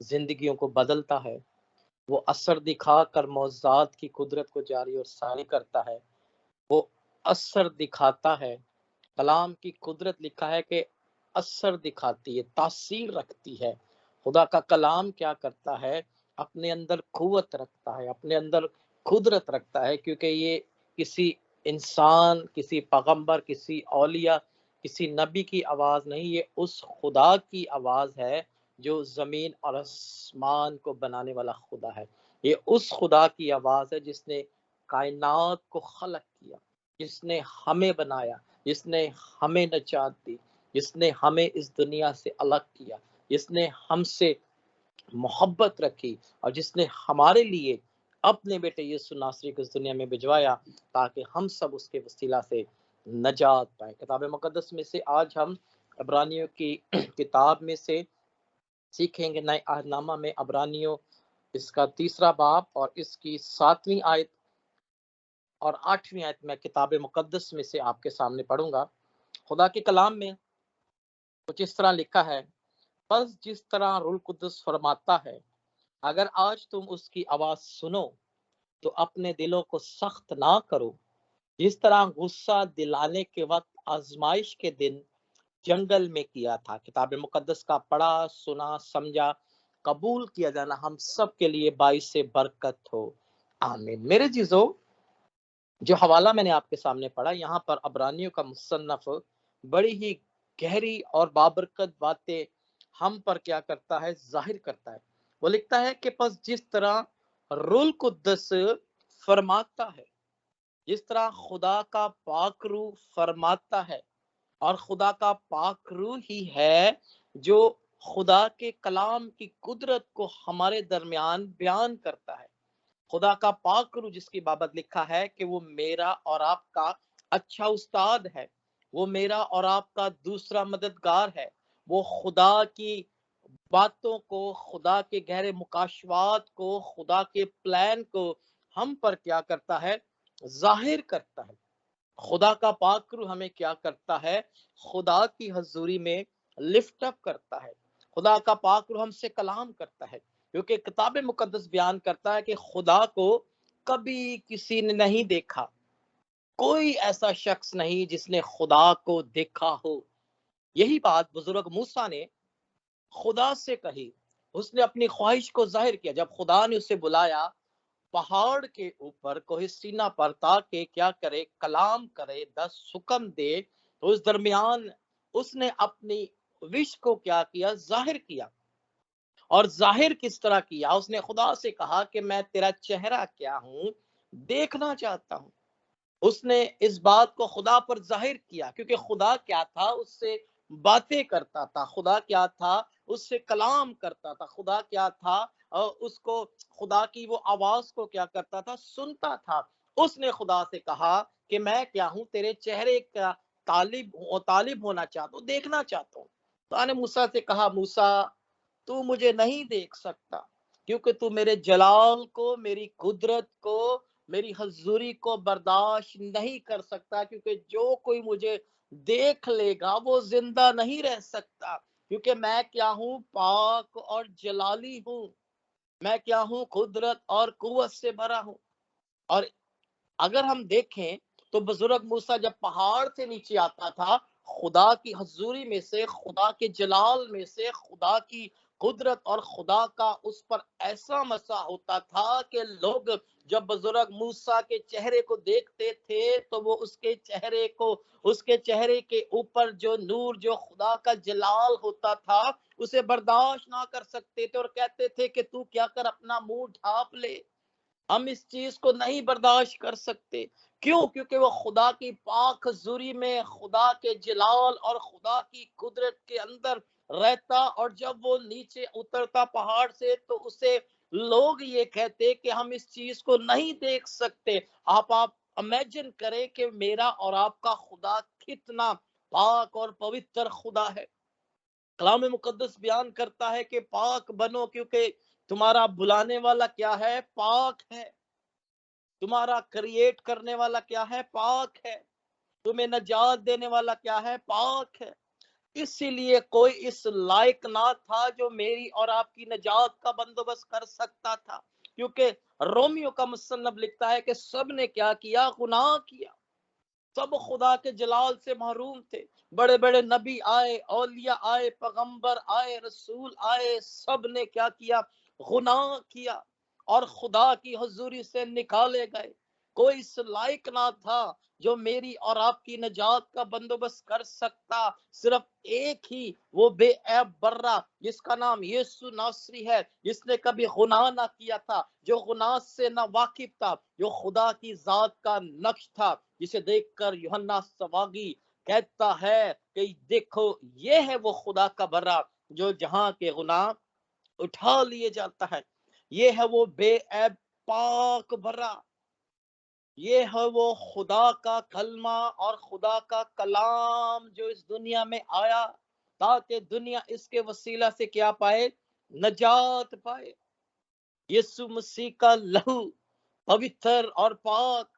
زندگیوں کو بدلتا ہے، وہ اثر دکھا کر معجزات کی قدرت کو جاری اور ساری کرتا ہے، وہ اثر دکھاتا ہے۔ کلام کی قدرت لکھا ہے کہ اثر دکھاتی ہے، تاثیر رکھتی ہے۔ خدا کا کلام کیا کرتا ہے؟ اپنے اندر قوت رکھتا ہے، اپنے اندر قدرت رکھتا ہے، کیونکہ یہ کسی انسان، کسی پیغمبر، کسی اولیاء، کسی نبی کی آواز نہیں، یہ اس خدا کی آواز ہے جو زمین اور آسمان کو بنانے والا خدا ہے۔ یہ اس خدا کی آواز ہے جس نے کائنات کو خلق کیا، جس نے ہمیں بنایا، جس نے ہمیں نجات دی، جس نے ہمیں اس دنیا سے الگ کیا، جس نے ہم سے محبت رکھی، اور جس نے ہمارے لیے اپنے بیٹے یسوع ناصری کو اس دنیا میں بھجوایا تاکہ ہم سب اس کے وسیلہ سے نجات پائیں۔ کتاب مقدس میں سے آج ہم عبرانیوں کی کتاب میں سے سیکھیں گے، نئے عہد نامہ میں عبرانیوں اس کا 3 باب اور اس کی 7ویں آیت اور 8ویں آیت میں کتاب مقدس میں سے آپ کے سامنے پڑھوں گا۔ خدا کے کلام میں کچھ اس طرح لکھا ہے، بس جس طرح روح القدس فرماتا ہے، اگر آج تم اس کی آواز سنو تو اپنے دلوں کو سخت نہ کرو، جس طرح غصہ دلانے کے وقت آزمائش کے دن جنگل میں کیا تھا۔ کتاب مقدس کا پڑھا، سنا، سمجھا، قبول کیا جانا ہم سب کے لیے باعث برکت ہو، آمین۔ میرے چیزوں، جو حوالہ میں نے آپ کے سامنے پڑھا، یہاں پر عبرانیوں کا مصنف بڑی ہی گہری اور بابرکت باتیں ہم پر کیا کرتا ہے؟ ظاہر کرتا ہے۔ وہ لکھتا ہے کہ پس جس طرح روح القدس فرماتا ہے، جس طرح خدا کا پاک روح فرماتا ہے، اور خدا کا پاک روح ہی ہے جو خدا کے کلام کی قدرت کو ہمارے درمیان بیان کرتا ہے۔ خدا کا پاک روح جس کی بابت لکھا ہے کہ وہ میرا اور آپ کا اچھا استاد ہے، وہ میرا اور آپ کا دوسرا مددگار ہے، وہ خدا کی باتوں کو، خدا کے گہرے مکاشفات کو، خدا کے پلان کو ہم پر کیا کرتا ہے؟ ظاہر کرتا ہے۔ خدا کا پاک روح ہمیں کیا کرتا ہے؟ خدا کی حضوری میں لفٹ اپ کرتا ہے۔ خدا کا پاک روح ہم سے کلام کرتا ہے، کیونکہ کتاب مقدس بیان کرتا ہے کہ خدا کو کبھی کسی نے نہیں دیکھا، کوئی ایسا شخص نہیں جس نے خدا کو دیکھا ہو۔ یہی بات بزرگ موسیٰ نے خدا سے کہی، اس نے اپنی خواہش کو ظاہر کیا جب خدا نے اسے بلایا پہاڑ کے اوپر کوہ سینا پر، تاکہ کیا کرے؟ کلام کرے، 10 حکم دے۔ تو اس درمیان اس نے اپنی وش کو کیا کیا؟ ظاہر کیا۔ اور ظاہر کس طرح کیا؟ اس نے خدا سے کہا کہ میں تیرا چہرہ کیا ہوں دیکھنا چاہتا ہوں۔ اس نے اس بات کو خدا پر ظاہر کیا، کیونکہ خدا کیا تھا؟ اس سے باتیں کرتا تھا، خدا کیا تھا؟ اس سے کلام کرتا تھا، خدا کیا تھا؟ اس کو خدا کی وہ آواز کو کیا کرتا تھا؟ سنتا تھا۔ اس نے خدا سے کہا کہ میں کیا ہوں؟ تیرے چہرے کا طالب ہونا چاہتا ہوں، دیکھنا چاہتا ہوں۔ تو نے موسیٰ سے کہا، موسیٰ تو مجھے نہیں دیکھ سکتا، کیونکہ تو میرے جلال کو، میری قدرت کو، میری حضوری کو برداشت نہیں کر سکتا، کیونکہ جو کوئی مجھے دیکھ لے گا وہ زندہ نہیں رہ سکتا، کیونکہ میں کیا ہوں؟ پاک اور جلالی ہوں، میں کیا ہوں؟ قدرت اور قوت سے بھرا ہوں۔ اور اگر ہم دیکھیں تو بزرگ موسیٰ جب پہاڑ سے نیچے آتا تھا، خدا کی حضوری میں سے، خدا کے جلال میں سے، خدا کی قدرت اور خدا کا اس پر ایسا مسا ہوتا تھا کہ لوگ جب بزرگ موسیٰ کے چہرے کو دیکھتے تھے تو وہ اس کے چہرے کے اوپر جو نور، جو خدا کا جلال ہوتا تھا، اسے برداشت نہ کر سکتے تھے، اور کہتے تھے کہ تو کیا کر اپنا منہ ڈھانپ لے، ہم اس چیز کو نہیں برداشت کر سکتے۔ کیوں؟ کیونکہ وہ خدا کی پاک حضوری میں، خدا کے جلال اور خدا کی قدرت کے اندر رہتا، اور جب وہ نیچے اترتا پہاڑ سے تو اسے لوگ یہ کہتے کہ ہم اس چیز کو نہیں دیکھ سکتے۔ آپ امیجن کریں کہ میرا اور آپ کا خدا کتنا پاک اور پوتر خدا ہے۔ کلام مقدس بیان کرتا ہے کہ پاک بنو، کیونکہ تمہارا بلانے والا کیا ہے؟ پاک ہے۔ تمہارا کریٹ کرنے والا کیا ہے؟ پاک ہے۔ تمہیں نجات دینے والا کیا ہے؟ پاک ہے۔ اسی لیے کوئی اس لائق نہ تھا جو میری اور آپ کی نجات کا بندوبست کر سکتا تھا، کیونکہ رومیو کا مصنف لکھتا ہے کہ سب نے کیا کیا؟ گناہ کیا، سب خدا کے جلال سے محروم تھے۔ بڑے بڑے نبی آئے، اولیاء آئے، پیغمبر آئے، رسول آئے، سب نے کیا کیا؟ گناہ کیا اور خدا کی حضوری سے نکالے گئے۔ کوئی اس لائق نہ تھا جو میری اور آپ کی نجات کا بندوبست کر سکتا، صرف ایک ہی، وہ بے عیب برہ، جس کا نام یسوع ناصری ہے، جس نے کبھی گناہ نہ کیا تھا، جو گناہ سے نہ واقف تھا، جو خدا کی ذات کا نقش تھا، جسے دیکھ کر یوحنا سواگی کہتا ہے کہ دیکھو یہ ہے وہ خدا کا برہ جو جہاں کے گناہ اٹھا لیے جاتا ہے، یہ ہے وہ بے عیب پاک برہ، یہ ہے وہ خدا کا کلمہ اور خدا کا کلام جو اس دنیا میں آیا تاکہ دنیا اس کے وسیلہ سے کیا پائے؟ نجات پائے۔ یسوع مسیح کا لہو پوتر اور پاک،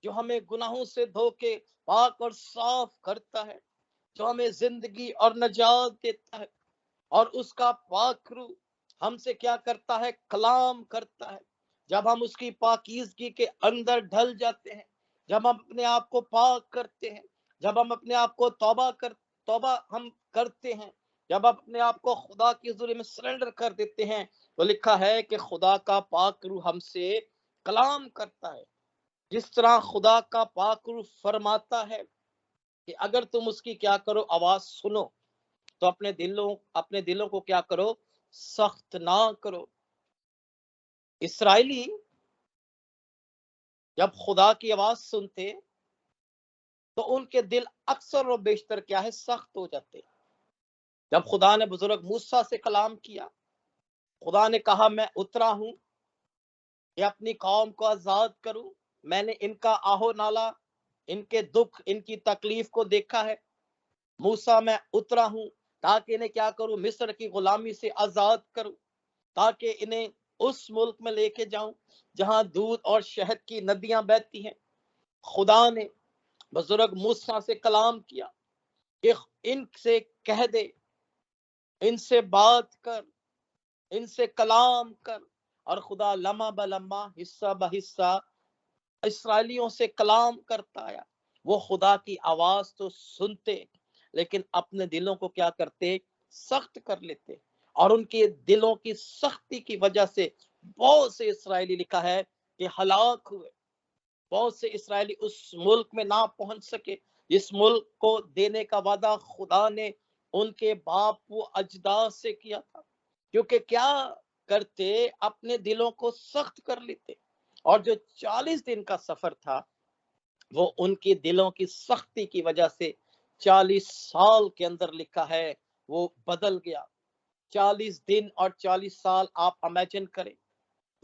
جو ہمیں گناہوں سے دھو کے پاک اور صاف کرتا ہے، جو ہمیں زندگی اور نجات دیتا ہے، اور اس کا پاک روح ہم سے کیا کرتا ہے؟ کلام کرتا ہے۔ جب ہم اس کی پاکیزگی کے اندر ڈھل جاتے ہیں، جب ہم اپنے آپ کو پاک کرتے ہیں، جب ہم اپنے آپ کو توبہ ہم کرتے ہیں، جب ہم اپنے آپ کو خدا کی حضوری میں سرنڈر کر دیتے ہیں، تو لکھا ہے کہ خدا کا پاک روح ہم سے کلام کرتا ہے۔ جس طرح خدا کا پاک روح فرماتا ہے کہ اگر تم اس کی کیا کرو؟ آواز سنو، تو اپنے دلوں کو کیا کرو؟ سخت نہ کرو۔ اسرائیلی جب خدا کی آواز سنتے تو ان کے دل اکثر و بیشتر کیا ہے؟ سخت ہو جاتے۔ جب خدا نے بزرگ موسیٰ سے کلام کیا، خدا نے کہا میں اترا ہوں کہ اپنی قوم کو آزاد کروں، میں نے ان کا آہو نالا، ان کے دکھ، ان کی تکلیف کو دیکھا ہے۔ موسیٰ میں اترا ہوں تاکہ انہیں کیا کروں؟ مصر کی غلامی سے آزاد کروں، تاکہ انہیں اس ملک میں لے کے جاؤں جہاں دودھ اور شہد کی ندیاں بہتی ہیں۔ خدا نے بزرگ موسیٰ سے کلام کیا کہ ان سے کہہ دے، ان سے بات کر، ان سے کلام کر، اور خدا لمحہ بلمحہ، حصہ بحصہ اسرائیلیوں سے کلام کرتا آیا۔ وہ خدا کی آواز تو سنتے لیکن اپنے دلوں کو کیا کرتے؟ سخت کر لیتے، اور ان کے دلوں کی سختی کی وجہ سے بہت سے اسرائیلی لکھا ہے کہ ہلاک ہوئے۔ بہت سے اسرائیلی اس ملک میں نہ پہنچ سکے جس ملک کو دینے کا وعدہ خدا نے ان کے باپ و اجداد سے کیا تھا، کیونکہ کیا کرتے؟ اپنے دلوں کو سخت کر لیتے، اور جو 40 دن کا سفر تھا وہ ان کے دلوں کی سختی کی وجہ سے 40 سال کے اندر لکھا ہے وہ بدل گیا۔ 40 دن اور 40 سال آپ امیجن کریں،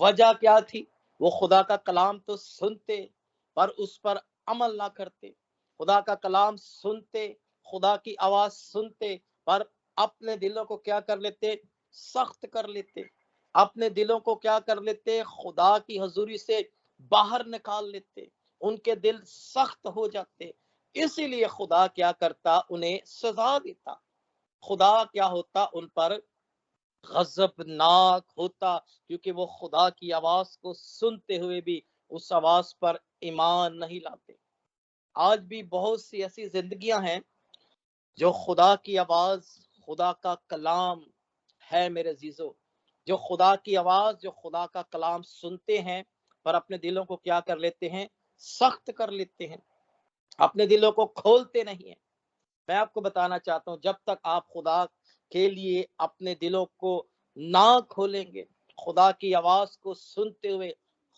وجہ کیا تھی؟ وہ خدا کا کلام تو سنتے پر اس پر عمل نہ کرتے، خدا کا کلام سنتے، خدا کی آواز سنتے، پر اپنے دلوں کو کیا کر لیتے؟ سخت کر لیتے، اپنے دلوں کو کیا کر لیتے؟ خدا کی حضوری سے باہر نکال لیتے، ان کے دل سخت ہو جاتے۔ اسی لیے خدا کیا کرتا؟ انہیں سزا دیتا۔ خدا کیا ہوتا؟ ان پر غضبناک ہوتا، کیونکہ وہ خدا کی آواز کو سنتے ہوئے بھی اس آواز پر ایمان نہیں لاتے۔ آج بھی بہت سی ایسی زندگیاں ہیں جو خدا کی آواز، خدا کا کلام ہے میرے عزیزو، جو خدا کی آواز، جو خدا کا کلام سنتے ہیں پر اپنے دلوں کو کیا کر لیتے ہیں؟ سخت کر لیتے ہیں، اپنے دلوں کو کھولتے نہیں ہیں۔ میں آپ کو بتانا چاہتا ہوں جب تک آپ خدا کے لیے اپنے دلوں کو نہ کھولیں گے، خدا کی آواز کو سنتے ہوئے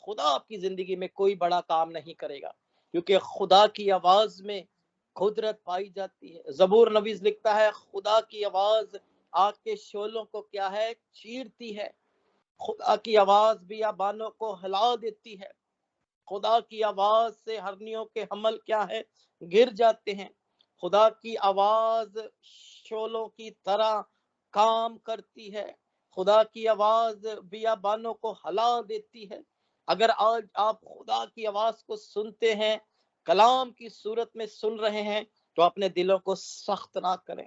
خدا آپ کی زندگی میں کوئی بڑا کام نہیں کرے گا، کیونکہ خدا کی آواز میں قدرت پائی جاتی ہے۔ زبور نویس لکھتا ہے خدا کی آواز آگ کے شعلوں کو کیا ہے؟ چیرتی ہے۔ خدا کی آواز بیابانوں کو ہلا دیتی ہے۔ خدا کی آواز سے ہرنیوں کے حمل کیا ہے؟ گر جاتے ہیں۔ خدا کی آواز شعلوں کی طرح کام کرتی ہے۔ خدا کی آواز بیابانوں کو ہلا دیتی ہے۔ اگر آج آپ خدا کی آواز کو سنتے ہیں، کلام کی صورت میں سن رہے ہیں، تو اپنے دلوں کو سخت نہ کریں۔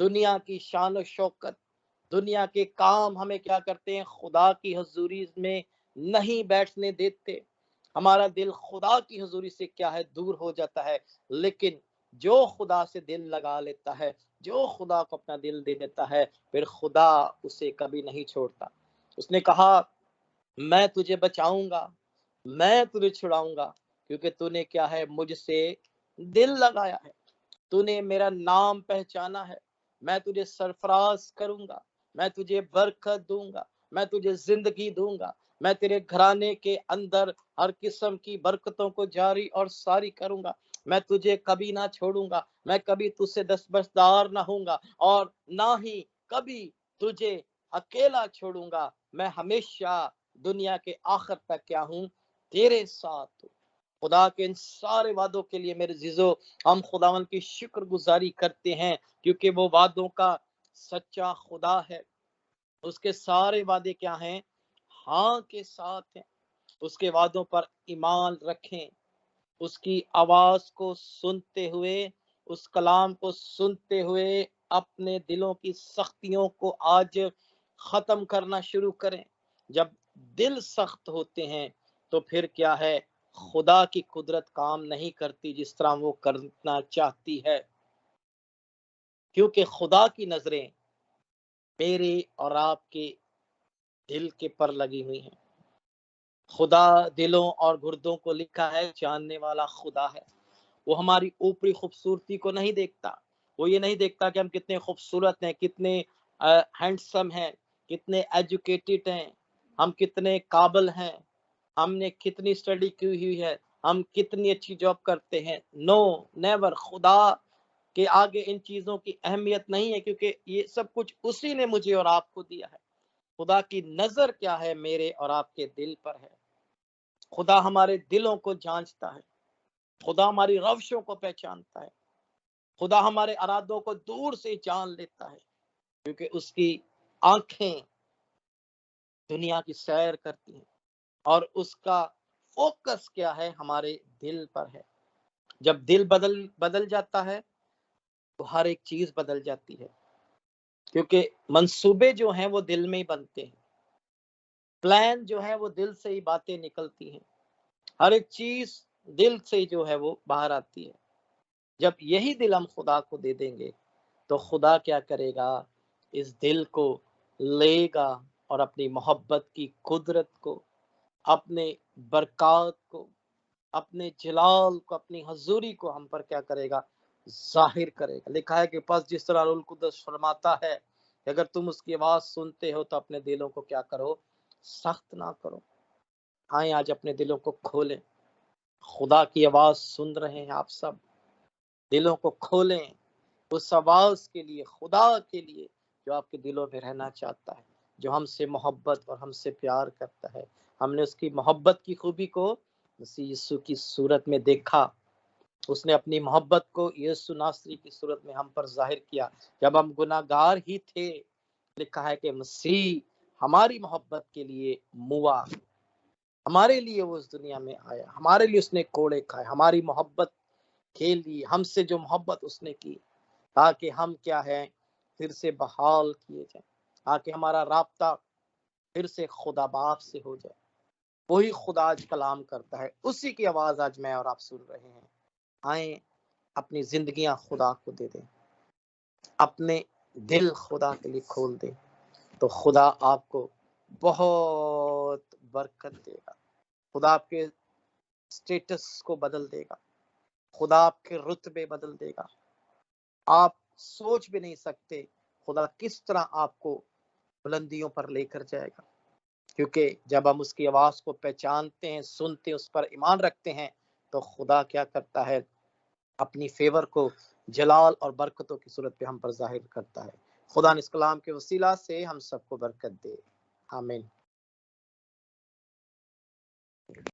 دنیا کی شان و شوکت، دنیا کے کام ہمیں کیا کرتے ہیں؟ خدا کی حضوری میں نہیں بیٹھنے دیتے. ہمارا دل خدا کی حضوری سے کیا ہے؟ دور ہو جاتا ہے. لیکن جو خدا سے دل لگا لیتا ہے، جو خدا کو اپنا دل دے دیتا ہے، پھر خدا اسے کبھی نہیں چھوڑتا. اس نے کہا میں تجھے بچاؤں گا، میں تجھے چھڑاؤں گا، کیونکہ تو نے کیا ہے؟ مجھ سے دل لگایا ہے، تو نے میرا نام پہچانا ہے. میں تجھے سرفراز کروں گا، میں تجھے برکت دوں گا، میں تجھے زندگی دوں گا، میں تیرے گھرانے کے اندر ہر قسم کی برکتوں کو جاری اور ساری کروں گا. میں تجھے کبھی نہ چھوڑوں گا، میں کبھی تجھ سے دستبردار نہ ہوں گا، اور نہ ہی کبھی تجھے اکیلا چھوڑوں گا. میں ہمیشہ دنیا کے آخر تک کیا ہوں؟ تیرے ساتھ ہوں. خدا کے ان سارے وعدوں کے لیے میرے عزیزو ہم خداوند کی شکر گزاری کرتے ہیں، کیونکہ وہ وعدوں کا سچا خدا ہے. اس کے سارے وعدے کیا ہیں؟ ہاں کے ساتھ ہیں. اس کے وعدوں پر ایمان رکھیں، اس کی آواز کو سنتے ہوئے، اس کلام کو سنتے ہوئے اپنے دلوں کی سختیوں کو آج ختم کرنا شروع کریں. جب دل سخت ہوتے ہیں تو پھر کیا ہے؟ خدا کی قدرت کام نہیں کرتی جس طرح وہ کرنا چاہتی ہے، کیونکہ خدا کی نظریں میرے اور آپ کے دل کے پر لگی ہوئی ہیں. خدا دلوں اور گردوں کو لکھا ہے جاننے والا خدا ہے. وہ ہماری اوپری خوبصورتی کو نہیں دیکھتا، وہ یہ نہیں دیکھتا کہ ہم کتنے خوبصورت ہیں، کتنے ہینڈسم ہیں، کتنے ایجوکیٹڈ ہیں، ہم کتنے قابل ہیں، ہم نے کتنی اسٹڈی کی ہوئی ہے، ہم کتنی اچھی جاب کرتے ہیں. نو نیور. خدا کے آگے ان چیزوں کی اہمیت نہیں ہے، کیونکہ یہ سب کچھ اسی نے مجھے اور آپ کو دیا ہے. خدا کی نظر کیا ہے؟ میرے اور آپ کے دل پر ہے. خدا ہمارے دلوں کو جانچتا ہے، خدا ہماری روشوں کو پہچانتا ہے، خدا ہمارے ارادوں کو دور سے جان لیتا ہے، کیونکہ اس کی آنکھیں دنیا کی سیر کرتی ہیں اور اس کا فوکس کیا ہے؟ ہمارے دل پر ہے. جب دل بدل جاتا ہے تو ہر ایک چیز بدل جاتی ہے، کیونکہ منصوبے جو ہیں وہ دل میں ہی بنتے ہیں، پلان جو ہے وہ دل سے ہی باتیں نکلتی ہیں، ہر ایک چیز دل سے جو ہے وہ باہر آتی ہے. جب یہی دل ہم خدا کو دے دیں گے تو خدا کیا کرے گا؟ اس دل کو لے گا اور اپنی محبت کی قدرت کو، اپنے برکات کو، اپنے جلال کو، اپنی حضوری کو ہم پر کیا کرے گا؟ ظاہر کرے گا. لکھا ہے کہ پس جس طرح روح القدس فرماتا ہے کہ اگر تم اس کی آواز سنتے ہو تو اپنے دلوں کو کیا کرو؟ سخت نہ کرو. آئیں آج اپنے دلوں کو کھولیں. خدا کی آواز سن رہے ہیں آپ سب، دلوں کو کھولیں اس آواز کے لیے، خدا کے لیے جو آپ کے دلوں میں رہنا چاہتا ہے، جو ہم سے محبت اور ہم سے پیار کرتا ہے. ہم نے اس کی محبت کی خوبی کو مسیح یسوع کی صورت میں دیکھا. اس نے اپنی محبت کو یسوع ناصری کی صورت میں ہم پر ظاہر کیا. جب ہم گناہ گار ہی تھے، لکھا ہے کہ مسیح ہماری محبت کے لیے موا، ہمارے لیے وہ اس دنیا میں آیا، ہمارے لیے اس نے کوڑے کھائے، ہماری محبت کے لیے، ہم سے جو محبت اس نے کی، تاکہ ہم کیا ہے؟ پھر سے بحال کیے جائیں، تاکہ ہمارا رابطہ پھر سے خدا باپ سے ہو جائے. وہی خدا آج کلام کرتا ہے، اسی کی آواز آج میں اور آپ سن رہے ہیں. آئیں اپنی زندگیاں خدا کو دے دیں، اپنے دل خدا کے لیے کھول دیں، تو خدا آپ کو بہت برکت دے گا. خدا آپ کے سٹیٹس کو بدل دے گا، خدا آپ کے رتبے بدل دے گا. آپ سوچ بھی نہیں سکتے خدا کس طرح آپ کو بلندیوں پر لے کر جائے گا. کیونکہ جب ہم اس کی آواز کو پہچانتے ہیں، سنتے ہیں، اس پر ایمان رکھتے ہیں، تو خدا کیا کرتا ہے؟ اپنی فیور کو جلال اور برکتوں کی صورت پہ ہم پر ظاہر کرتا ہے. خدا نے اس کلام کے وسیلہ سے ہم سب کو برکت دے. آمین.